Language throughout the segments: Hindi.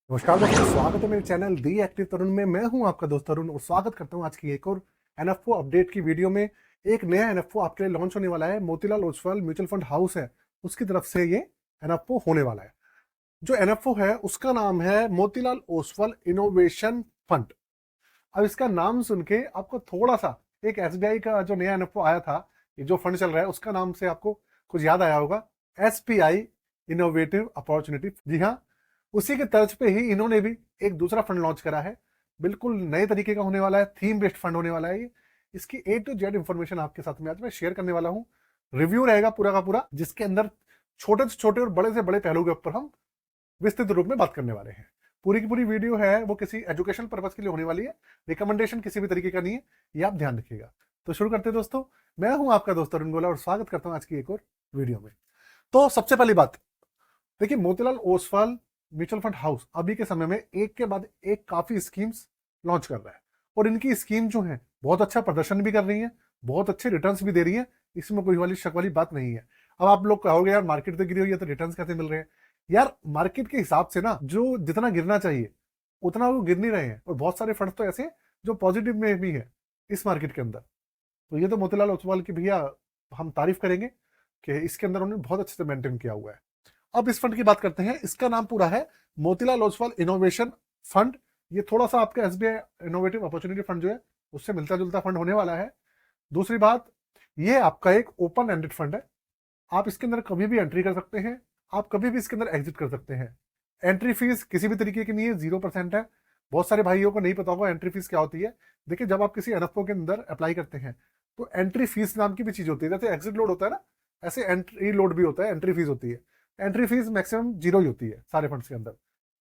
नमस्कार दोस्तों, स्वागत है मेरे चैनल दी एक्टिव तरुण में। मैं हूं आपका दोस्त तरुण और स्वागत करता हूं आज की एक और एनएफओ अपडेट की वीडियो में। एक नया एनएफओ आपके लिए लॉन्च होने वाला है। Motilal Oswal mutual fund house है, उसकी तरफ से ये एनएफओ होने वाला है। जो एनएफओ है उसका नाम है मोतीलाल ओसवाल इनोवेशन फंड। अब इसका नाम सुन के आपको थोड़ा सा एक एसबीआई का जो नया एनएफओ आया था, ये जो फंड चल रहा है, उसका नाम से आपको कुछ याद आया होगा, एसपीआई इनोवेटिव अपॉर्चुनिटी। जी हाँ, उसी के तर्ज पे ही इन्होंने भी एक दूसरा फंड लॉन्च करा है। बिल्कुल नए तरीके का होने वाला है, थीम बेस्ड फंड होने वाला है ये। इसकी ए टू जेड इंफॉर्मेशन आपके साथ में आज मैं शेयर करने वाला हूँ। रिव्यू रहेगा पूरा का पूरा, जिसके अंदर छोटे से छोटे और बड़े से बड़े पहलू के ऊपर हम विस्तृत रूप में बात करने वाले हैं। पूरी की पूरी वीडियो है वो किसी एजुकेशन पर्पज के लिए होने वाली है, रिकमेंडेशन किसी भी तरीके का नहीं है, ये आप ध्यान रखिएगा। तो शुरू करते हैं दोस्तों। मैं हूं आपका दोस्त अरुण गोला और स्वागत करता हूं आज की एक और वीडियो में। तो सबसे पहली बात, देखिए, Motilal Oswal mutual fund house अभी के समय में एक के बाद एक काफी स्कीम्स लॉन्च कर रहा है और इनकी स्कीम जो है बहुत अच्छा प्रदर्शन भी कर रही है, बहुत अच्छे रिटर्न्स भी दे रही है। इसमें कोई वाली शक वाली बात नहीं है। अब आप लोग कहोगे यार मार्केट तो गिरी हुई है तो रिटर्न्स कैसे मिल रहे हैं? यार मार्केट के हिसाब से ना, जो जितना गिरना चाहिए उतना वो गिर नहीं रहे हैं, और बहुत सारे फंड तो ऐसे हैं जो पॉजिटिव में भी है इस मार्केट के अंदर। तो ये तो मोतीलाल ओसवाल की भैया हम तारीफ करेंगे कि इसके अंदर उन्होंने बहुत अच्छे से मेंटेन किया हुआ है। अब इस फंड की बात करते हैं। इसका नाम पूरा है मोतीलाल ओसवाल इनोवेशन फंड। ये थोड़ा सा आपका एसबीआई इनोवेटिव अपॉर्चुनिटी फंड जो है उससे मिलता जुलता फंड होने वाला है। दूसरी बात, ये आपका एक ओपन एंडेड फंड है। आप इसके अंदर कभी भी एंट्री कर सकते हैं, आप कभी भी इसके अंदर एग्जिट कर सकते हैं। एंट्री फीस किसी भी तरीके की नहीं है, 0% है। बहुत सारे भाइयों को नहीं पता होगा एंट्री फीस क्या होती है। देखिए, जब आप किसी एनएफओ के अंदर अप्लाई करते हैं तो एंट्री फीस नाम की भी चीज होती है। जैसे एग्जिट लोड होता है ना, ऐसे एंट्री लोड भी होता है, एंट्री फीस होती है। एंट्री फीस मैक्सिमम जीरो ही होती है सारे फंड्स के अंदर,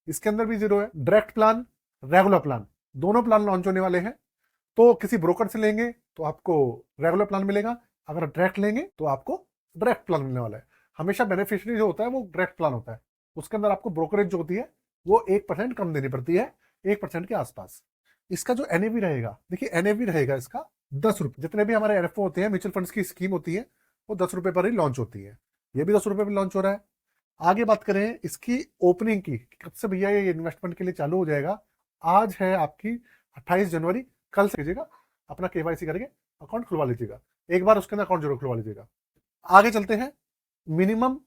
इसके अंदर भी जीरो है। डायरेक्ट प्लान, रेगुलर प्लान, दोनों प्लान लॉन्च होने वाले हैं। तो किसी ब्रोकर से लेंगे तो आपको रेगुलर प्लान मिलेगा, अगर डायरेक्ट लेंगे तो आपको डायरेक्ट प्लान मिलने वाला है। हमेशा बेनिफिशियरी जो होता है वो डायरेक्ट प्लान होता है, उसके अंदर आपको ब्रोकरेज जो होती है वो 1% कम देनी पड़ती है, 1% के आसपास। इसका जो एनएवी रहेगा, देखिए एनएवी रहेगा इसका 10 रुपये। जितने भी हमारे एनएफओ होते हैं, म्यूचुअल फंड्स की स्कीम होती है, वो 10 रुपये पर ही लॉन्च होती है। ये भी 10 रुपये पर लॉन्च हो रहा है। आगे बात करें इसकी ओपनिंग की, कब से भैया ये इन्वेस्टमेंट के लिए चालू हो जाएगा। आज है आपकी 28 जनवरी, कल से कीजिएगा, अपना केवाईसी करके अकाउंट खुलवा लीजिएगा। एक बार उसके अंदर अकाउंट जरूर खुलवा लीजिएगा। आगे चलते हैं। मिनिमम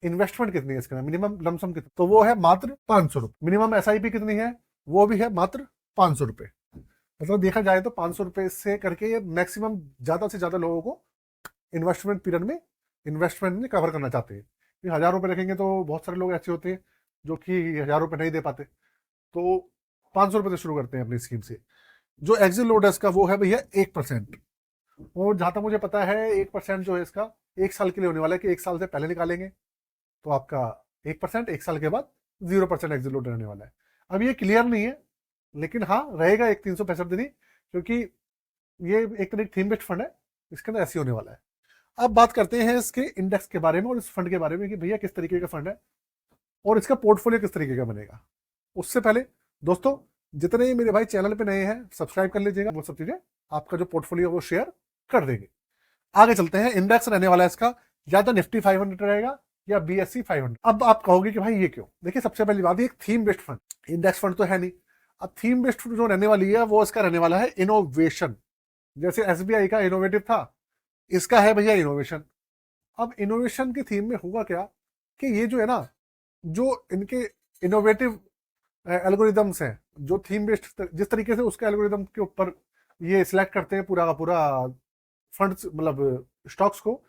इन्वेस्टमेंट कितनी है इसके अंदर, मिनिमम लमसम कितनी, तो वो है मात्र 500 रुपये। मिनिमम एसआईपी कितनी है, वो भी है मात्र 500 रुपये। मतलब देखा जाए तो 500 रुपये से करके ये मैक्सिमम ज्यादा से ज्यादा लोगों को इन्वेस्टमेंट पीरियड में इन्वेस्टमेंट में कवर करना चाहते हैं। 1000 रुपये रखेंगे तो बहुत सारे लोग ऐसे होते हैं जो कि 1000 रुपये नहीं दे पाते, तो 500 रुपये से शुरू करते हैं अपनी स्कीम से। जो एग्जिट लोड है इसका वो है भैया 1%। और जहां तक मुझे पता है 1% जो है इसका 1 साल के लिए होने वाला है, कि 1 साल से पहले निकालेंगे तो आपका 1%, 1 साल के बाद 0% एग्जिट लोड रहने वाला है। अब ये क्लियर नहीं है, लेकिन हाँ रहेगा एक 365 दिन ही, क्योंकि ये एक तरह थीम बेस्ड फंड है, इसके अंदर ऐसे होने वाला है। अब बात करते हैं इसके इंडेक्स के बारे में और इस फंड के बारे में कि भैया किस तरीके का फंड है और इसका पोर्टफोलियो किस तरीके का बनेगा। उससे पहले दोस्तों, जितने ही मेरे भाई चैनल पे नए हैं सब्सक्राइब कर लीजिएगा, वो सब चीजें आपका जो पोर्टफोलियो वो शेयर कर देंगे। आगे चलते हैं। इंडेक्स रहने वाला है इसका या तो निफ्टी 500 रहेगा या बीएससी 500। अब आप कहोगे कि भाई ये क्यों? देखिए, सबसे पहली बात, ये एक theme based fund, index fund तो है नहीं। अब थीम बेस्ड जो रहने वाली है वो इसका रहने वाला है इनोवेशन। जैसे एसबीआई का इनोवेटिव था, इसका है भैया इनोवेशन। अब इनोवेशन की थीम में होगा क्या कि ये जो है ना, जो इनके इनोवेटिव एल्गोरिदम्स हैं, जो थीम बेस्ड जिस तरीके से उसके एल्गोरिदम के ऊपर ये सिलेक्ट करते हैं पूरा का पूरा फंड्स, मतलब स्टॉक्स को,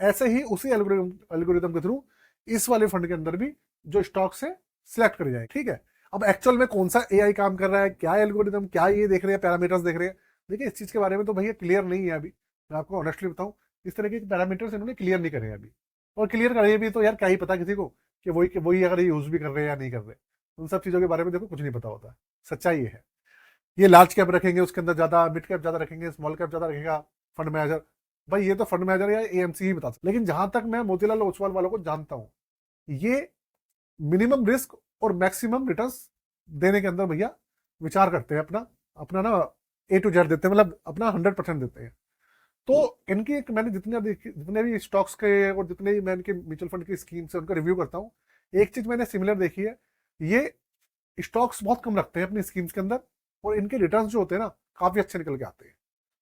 ऐसे ही उसी एल्गोरिदम के थ्रू इस वाले फंड के अंदर भी जो स्टॉक से सिलेक्ट करे जाए। ठीक है, अब एक्चुअल में कौन सा एआई काम कर रहा है, क्या एल्गोरिदम, क्या ये देख रहे हैं, पैरामीटर्स देख रहे हैं, देखिए इस चीज के बारे में तो भैया क्लियर नहीं है अभी। मैं आपको ऑनेस्टली बताऊं, इस तरह के पैरामीटर्स इन्होंने क्लियर नहीं करे हैं अभी। और क्लियर करे भी तो यार क्या ही पता किसी को कि वही अगर यूज भी कर रहे हैं या नहीं कर रहे। उन सब चीजों के बारे में देखो कुछ नहीं पता होता। सच्चाई ये है। ये लार्ज कैप रखेंगे, उसके अंदर ज्यादा, मिड कैप ज्यादा रखेंगे, स्मॉल कैप ज्यादा रखेगा फंड मैनेजर। भाई ये तो फंड मैनेजर या एएमसी ही बता सकते। लेकिन जहां तक मैं मोतीलाल ओसवाल वालों को जानता हूं, ये मिनिमम रिस्क और मैक्सिमम रिटर्न्स देने के अंदर भैया विचार करते हैं। अपना अपना ना A to Z देते हैं, मतलब अपना 100% देते हैं। तो इनकी एक, मैंने जितने भी स्टॉक्स के और जितने भी मैं इनके म्यूचुअल फंड की स्कीम से उनका रिव्यू करता हूँ, एक चीज मैंने सिमिलर देखी है। ये स्टॉक्स बहुत कम रखते हैं अपनी स्कीम्स के अंदर, और इनके रिटर्न जो होते हैं ना काफी अच्छे निकल के आते हैं।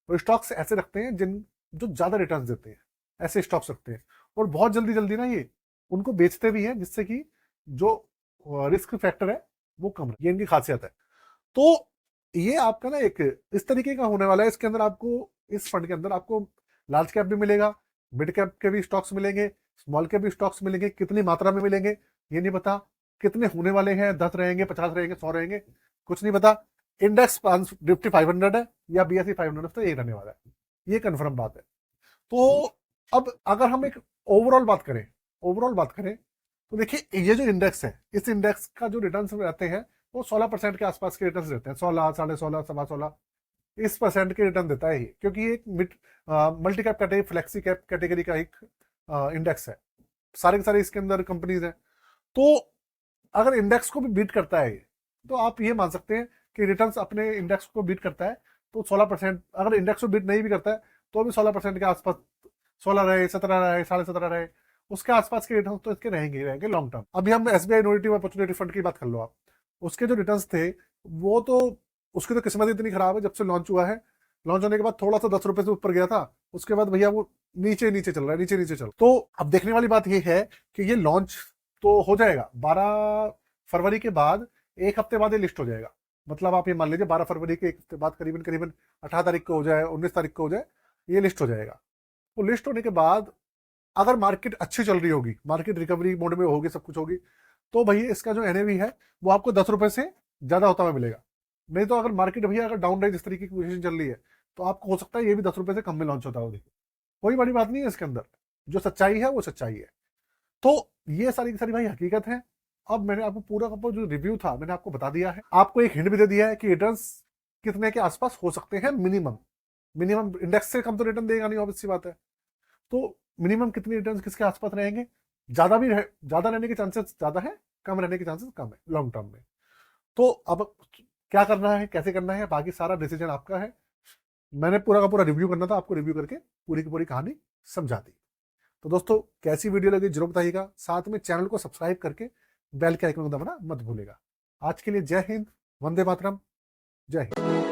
तो स्टॉक्स ऐसे रखते हैं जिन जो ज्यादा रिटर्न देते हैं, ऐसे स्टॉक्स रखते हैं, और बहुत जल्दी जल्दी ना ये उनको बेचते भी हैं, जिससे कि जो रिस्क फैक्टर है वो कम रहे। ये इनकी खासियत है। तो ये आपका ना एक इस तरीके का होने वाला है। इसके अंदर आपको, इस फंड के अंदर आपको लार्ज कैप भी मिलेगा, मिड कैप के भी स्टॉक्स मिलेंगे, स्मॉल कैप भी स्टॉक्स मिलेंगे। कितनी मात्रा में मिलेंगे ये नहीं पता, कितने होने वाले हैं, 10 रहेंगे, 50 रहेंगे, 100 रहेंगे, कुछ नहीं पता। इंडेक्स निफ्टी 500 है या BSE 500 तो यही रहने वाला है, ये कंफर्म बात है। तो अब अगर हम एक ओवरऑल बात करें तो देखिए, ये जो इंडेक्स है, इस इंडेक्स का जो रिटर्न रहते हैं वो 16% के आसपास के रिटर्न रहते हैं। 16, 16.5, 16.25 इस परसेंट के रिटर्न देता है ये, क्योंकि ये एक multi cap category, flexi cap category का एक इंडेक्स है। सारे के सारे इसके अंदर कंपनीज हैं। तो अगर इंडेक्स को भी बीट करता है ये, तो आप ये मान सकते हैं कि रिटर्न्स अपने इंडेक्स को बीट करता है तो 16%। अगर इंडेक्स को बीट नहीं भी करता है तो भी 16% के आसपास, 16 रहे, 17 रहे, 17.5 रहे, उसके आसपास के रिटर्न तो इसके रहेंगे ही रहेंगे लॉन्ग टर्म। अभी हम SBI इनोवेटिव अपॉर्चुनिटी फंड की बात कर लो आप, उसके जो रिटर्न्स थे वो तो, उसकी तो किस्मत इतनी खराब है, जब से लॉन्च हुआ है, लॉन्च होने के बाद थोड़ा सा 10 रुपए से ऊपर गया था, उसके बाद भैया वो नीचे नीचे चल रहा है, नीचे नीचे चल। तो अब देखने वाली बात ये है कि ये लॉन्च तो हो जाएगा 12 फरवरी के बाद, एक हफ्ते बाद ये लिस्ट हो जाएगा। मतलब आप ये मान लीजिए 12 फरवरी के एक हफ्ते बाद, करीबन करीबन 18 तारीख को हो जाए, 19 तारीख को हो जाए, ये लिस्ट हो जाएगा। तो लिस्ट होने के बाद अगर मार्केट अच्छी चल रही होगी, मार्केट रिकवरी मोड में होगी, सब कुछ होगी, तो भैया इसका जो NAV है वो आपको 10 रुपए से ज्यादा होता हुआ मिलेगा। नहीं तो अगर मार्केट भैया अगर डाउन राइज इस तरीके की पोजीशन चल रही है तो आपको हो सकता है ये भी 10 रुपए से कम में लॉन्च होता हो। देखिए, कोई बड़ी बात नहीं है इसके अंदर, जो सच्चाई है वो सच्चाई है। तो ये सारी की सारी भाई हकीकत है। अब मैंने आपको पूरा का जो रिव्यू था मैंने आपको बता दिया है, आपको एक हिंट भी दे दिया है कि रिटर्न्स कितने के आसपास हो सकते हैं मिनिमम। मिनिमम इंडेक्स से कम तो रिटर्न देगा नहीं, ऑब्वियस सी बात है। तो मिनिमम कितने रिटर्न्स किसके आसपास रहेंगे, ज्यादा रहने के चांसेस ज्यादा है, कम रहने के चांसेस कम है लॉन्ग टर्म में। तो अब क्या करना है, कैसे करना है, बाकी सारा डिसीजन आपका है। मैंने पूरा का पूरा रिव्यू करना था, आपको रिव्यू करके पूरी की पूरी कहानी समझा दी। तो दोस्तों, कैसी वीडियो लगी जरूर बताइएगा, साथ में चैनल को सब्सक्राइब करके बेल के आइकन को दबाना मत भूलिएगा। आज के लिए जय हिंद, वंदे मातरम, जय हिंद।